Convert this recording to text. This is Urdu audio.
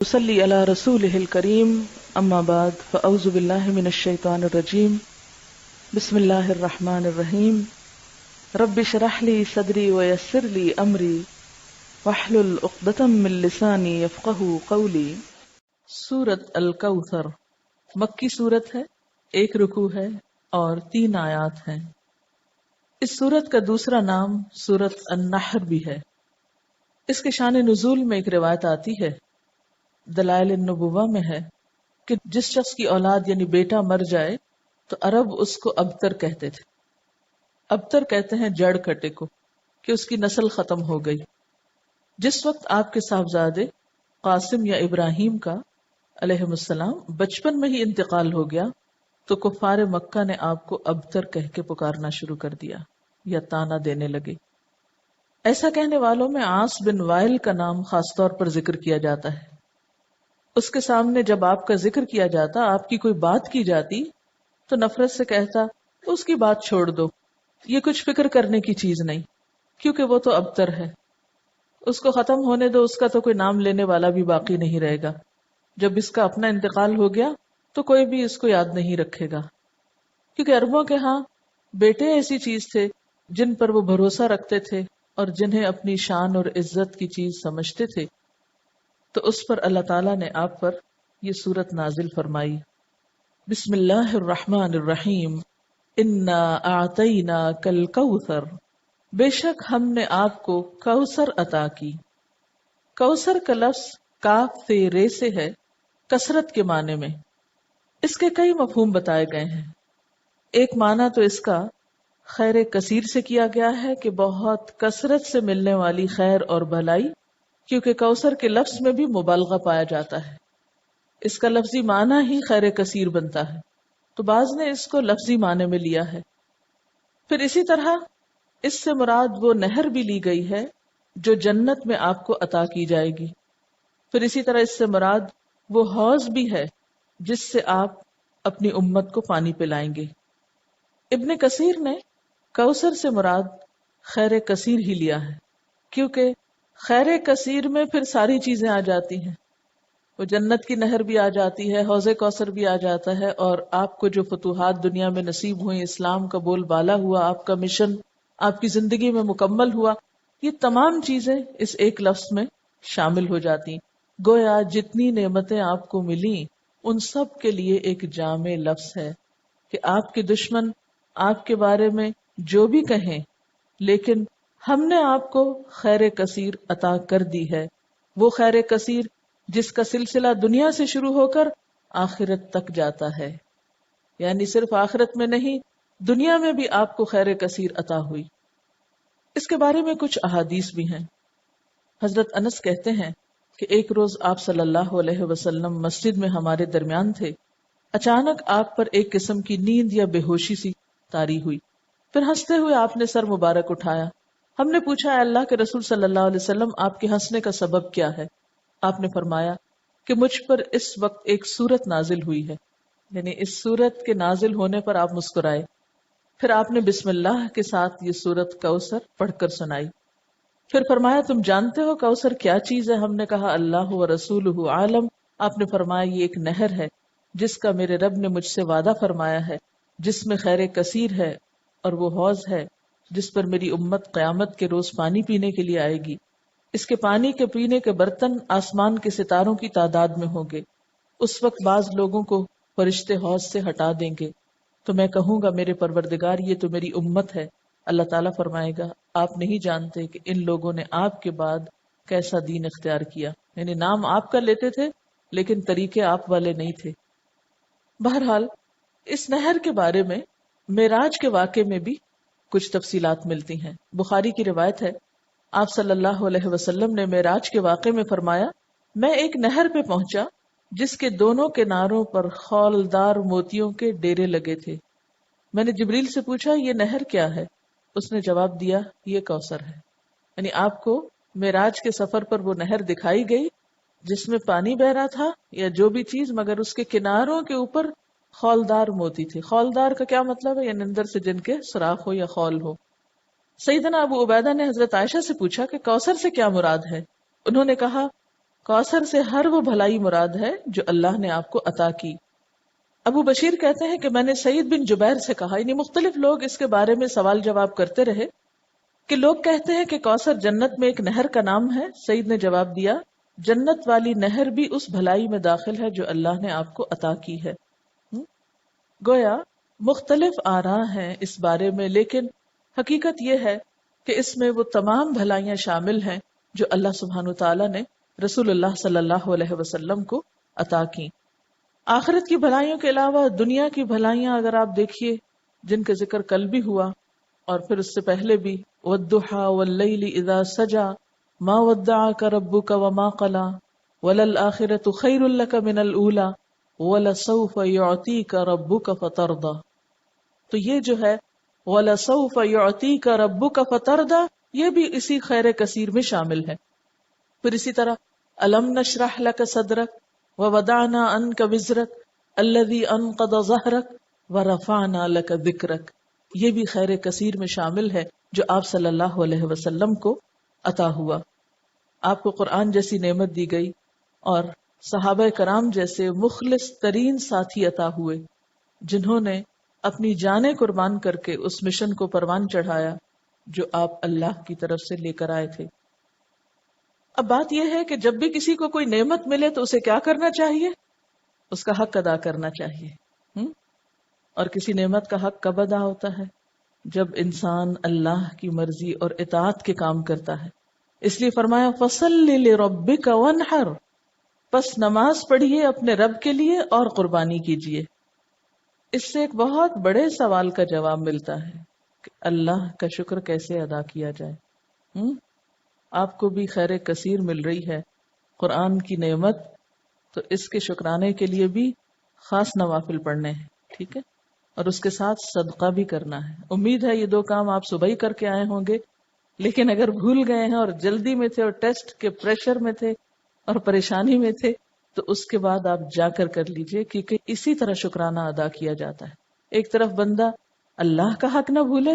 صلی علی رسولہ الکریم اما بعد فاعوذ باللہ من الشیطان الرجیم بسم اللہ الرحمن الرحیم رب اشرح لی صدری ویسر لی امری واحلل عقدۃ من لسانی یفقہوا قولی۔ سورۃ الکوثر مکی سورت ہے، 1 رکوع ہے اور 3 آیات ہیں۔ اس سورت کا دوسرا نام سورۃ النحر بھی ہے۔ اس کے شان نزول میں ایک روایت آتی ہے، دلائل النبوہ میں ہے کہ جس شخص کی اولاد یعنی بیٹا مر جائے تو عرب اس کو ابتر کہتے تھے۔ ابتر کہتے ہیں جڑ کٹے کو، کہ اس کی نسل ختم ہو گئی۔ جس وقت آپ کے صاحبزادے قاسم یا ابراہیم کا علیہ السلام بچپن میں ہی انتقال ہو گیا تو کفار مکہ نے آپ کو ابتر کہہ کے پکارنا شروع کر دیا یا طعنہ دینے لگے۔ ایسا کہنے والوں میں عاص بن وائل کا نام خاص طور پر ذکر کیا جاتا ہے۔ اس کے سامنے جب آپ کا ذکر کیا جاتا، آپ کی کوئی بات کی جاتی تو نفرت سے کہتا اس کی بات چھوڑ دو، یہ کچھ فکر کرنے کی چیز نہیں، کیونکہ وہ تو ابتر ہے، اس کو ختم ہونے دو، اس کا تو کوئی نام لینے والا بھی باقی نہیں رہے گا۔ جب اس کا اپنا انتقال ہو گیا تو کوئی بھی اس کو یاد نہیں رکھے گا، کیونکہ عربوں کے ہاں بیٹے ایسی چیز تھے جن پر وہ بھروسہ رکھتے تھے اور جنہیں اپنی شان اور عزت کی چیز سمجھتے تھے۔ تو اس پر اللہ تعالیٰ نے آپ پر یہ سورت نازل فرمائی۔ بسم اللہ الرحمن الرحیم انا اعطیناک الکوثر، بے شک ہم نے آپ کو کوثر عطا کی۔ کوثر کا لفظ کاف سے رے سے ہے، کثرت کے معنی میں۔ اس کے کئی مفہوم بتائے گئے ہیں۔ ایک معنی تو اس کا خیر کثیر سے کیا گیا ہے کہ بہت کثرت سے ملنے والی خیر اور بھلائی، کیونکہ کوثر کے لفظ میں بھی مبالغہ پایا جاتا ہے، اس کا لفظی معنی ہی خیر کثیر بنتا ہے، تو بعض نے اس کو لفظی معنی میں لیا ہے۔ پھر اسی طرح اس سے مراد وہ نہر بھی لی گئی ہے جو جنت میں آپ کو عطا کی جائے گی۔ پھر اسی طرح اس سے مراد وہ حوض بھی ہے جس سے آپ اپنی امت کو پانی پلائیں گے۔ ابن کثیر نے کوثر سے مراد خیر کثیر ہی لیا ہے، کیونکہ خیر کثیر میں پھر ساری چیزیں آ جاتی ہیں، وہ جنت کی نہر بھی آ جاتی ہے، حوض کوثر بھی آ جاتا ہے، اور آپ کو جو فتوحات دنیا میں نصیب ہوئیں، اسلام کا بول بالا ہوا، آپ کا مشن آپ کی زندگی میں مکمل ہوا، یہ تمام چیزیں اس ایک لفظ میں شامل ہو جاتی۔ گویا جتنی نعمتیں آپ کو ملیں ان سب کے لیے ایک جامع لفظ ہے کہ آپ کے دشمن آپ کے بارے میں جو بھی کہیں، لیکن ہم نے آپ کو خیر کثیر عطا کر دی ہے، وہ خیر کثیر جس کا سلسلہ دنیا سے شروع ہو کر آخرت تک جاتا ہے، یعنی صرف آخرت میں نہیں، دنیا میں بھی آپ کو خیر کثیر عطا ہوئی۔ اس کے بارے میں کچھ احادیث بھی ہیں۔ حضرت انس کہتے ہیں کہ ایک روز آپ صلی اللہ علیہ وسلم مسجد میں ہمارے درمیان تھے، اچانک آپ پر ایک قسم کی نیند یا بے ہوشی سی طاری ہوئی، پھر ہنستے ہوئے آپ نے سر مبارک اٹھایا۔ ہم نے پوچھا، اے اللہ کے رسول صلی اللہ علیہ وسلم، آپ کے ہنسنے کا سبب کیا ہے؟ آپ نے فرمایا کہ مجھ پر اس وقت ایک سورت نازل ہوئی ہے، یعنی اس سورت کے نازل ہونے پر آپ مسکرائے۔ پھر آپ نے بسم اللہ کے ساتھ یہ سورت کوثر پڑھ کر سنائی۔ پھر فرمایا، تم جانتے ہو کوثر کیا چیز ہے؟ ہم نے کہا اللہ و رسولہ عالم۔ آپ نے فرمایا یہ ایک نہر ہے جس کا میرے رب نے مجھ سے وعدہ فرمایا ہے، جس میں خیر کثیر ہے، اور وہ حوض ہے جس پر میری امت قیامت کے روز پانی پینے کے لیے آئے گی۔ اس کے پانی کے پینے کے برتن آسمان کے ستاروں کی تعداد میں ہوں گے۔ اس وقت بعض لوگوں کو فرشتے حوض سے ہٹا دیں گے تو میں کہوں گا میرے پروردگار یہ تو میری امت ہے۔ اللہ تعالیٰ فرمائے گا آپ نہیں جانتے کہ ان لوگوں نے آپ کے بعد کیسا دین اختیار کیا، یعنی نام آپ کا لیتے تھے لیکن طریقے آپ والے نہیں تھے۔ بہرحال اس نہر کے بارے میں معراج کے واقعے میں بھی کچھ تفصیلات ملتی ہیں۔ بخاری کی روایت ہے، آپ صلی اللہ علیہ وسلم نے معراج کے واقعے میں فرمایا، میں ایک نہر پہ پہنچا جس کے دونوں کناروں پر خولدار موتیوں کے ڈیرے لگے تھے۔ میں نے جبریل سے پوچھا یہ نہر کیا ہے؟ اس نے جواب دیا یہ کوثر ہے۔ یعنی آپ کو معراج کے سفر پر وہ نہر دکھائی گئی جس میں پانی بہ رہا تھا یا جو بھی چیز، مگر اس کے کناروں کے اوپر خولدار موتی تھے۔ خولدار کا کیا مطلب ہے؟ یعنی اندر سے جن کے سوراخ ہو یا خول ہو۔ سیدنا ابو عبیدہ نے حضرت عائشہ سے پوچھا کہ کوثر سے کیا مراد ہے؟ انہوں نے کہا کوثر سے ہر وہ بھلائی مراد ہے جو اللہ نے آپ کو عطا کی۔ ابو بشیر کہتے ہیں کہ میں نے سعید بن جبیر سے کہا، یعنی مختلف لوگ اس کے بارے میں سوال جواب کرتے رہے کہ لوگ کہتے ہیں کہ کوثر جنت میں ایک نہر کا نام ہے۔ سعید نے جواب دیا، جنت والی نہر بھی اس بھلائی میں داخل ہے جو اللہ نے آپ کو عطا کی ہے۔ گویا مختلف آراء ہیں اس بارے میں، لیکن حقیقت یہ ہے کہ اس میں وہ تمام بھلائیاں شامل ہیں جو اللہ سبحانہ وتعالی نے رسول اللہ صلی اللہ علیہ وسلم کو عطا کی۔ آخرت کی بھلائیوں کے علاوہ دنیا کی بھلائیاں اگر آپ دیکھیے، جن کا ذکر کل بھی ہوا اور پھر اس سے پہلے بھی، وَالضُّحَىٰ وَاللَّيْلِ إِذَا سَجَىٰ مَا وَدَّعَكَ رَبُّكَ وَمَا قَلَىٰ وَلَلْآخِرَةُ خَيْرٌ لَكَ مِنَ الْأُولَىٰ وَلَسَوْفَ يُعْطِيكَ رَبُّكَ فَتَرْضَىٰ۔ تو یہ جو ہے وَلَسَوْفَ يُعْطِيكَ رَبُّكَ فَتَرْضَىٰ، یہ بھی اسی خیر کثیر میں شامل ہے۔ پھر اسی طرح أَلَمْ نَشْرَحْ لَكَ صَدْرَكَ وَوَضَعْنَا عَنْكَ وِزْرَكَ الَّذِي أَنقَضَ ظَهْرَكَ وَرَفَعْنَا لَكَ ذِكْرَكَ، یہ بھی خیر کثیر میں شامل ہے جو آپ صلی اللہ علیہ وسلم کو عطا ہوا۔ آپ کو قرآن جیسی نعمت دی گئی اور صحابہ کرام جیسے مخلص ترین ساتھی عطا ہوئے جنہوں نے اپنی جانیں قربان کر کے اس مشن کو پروان چڑھایا جو آپ اللہ کی طرف سے لے کر آئے تھے۔ اب بات یہ ہے کہ جب بھی کسی کو کوئی نعمت ملے تو اسے کیا کرنا چاہیے؟ اس کا حق ادا کرنا چاہیے۔ اور کسی نعمت کا حق کب ادا ہوتا ہے؟ جب انسان اللہ کی مرضی اور اطاعت کے کام کرتا ہے۔ اس لیے فرمایا فَصَلِّ لِرَبِّكَ وَانْحَرْ، پس نماز پڑھیے اپنے رب کے لیے اور قربانی کیجیے۔ اس سے ایک بہت بڑے سوال کا جواب ملتا ہے کہ اللہ کا شکر کیسے ادا کیا جائے۔ آپ کو بھی خیر کثیر مل رہی ہے، قرآن کی نعمت، تو اس کے شکرانے کے لیے بھی خاص نوافل پڑھنے ہیں، ٹھیک ہے، اور اس کے ساتھ صدقہ بھی کرنا ہے۔ امید ہے یہ دو کام آپ صبح ہی کر کے آئے ہوں گے، لیکن اگر بھول گئے ہیں اور جلدی میں تھے اور ٹیسٹ کے پریشر میں تھے اور پریشانی میں تھے تو اس کے بعد آپ جا کر لیجئے، کیونکہ اسی طرح شکرانہ ادا کیا جاتا ہے۔ ایک طرف بندہ اللہ کا حق نہ بھولے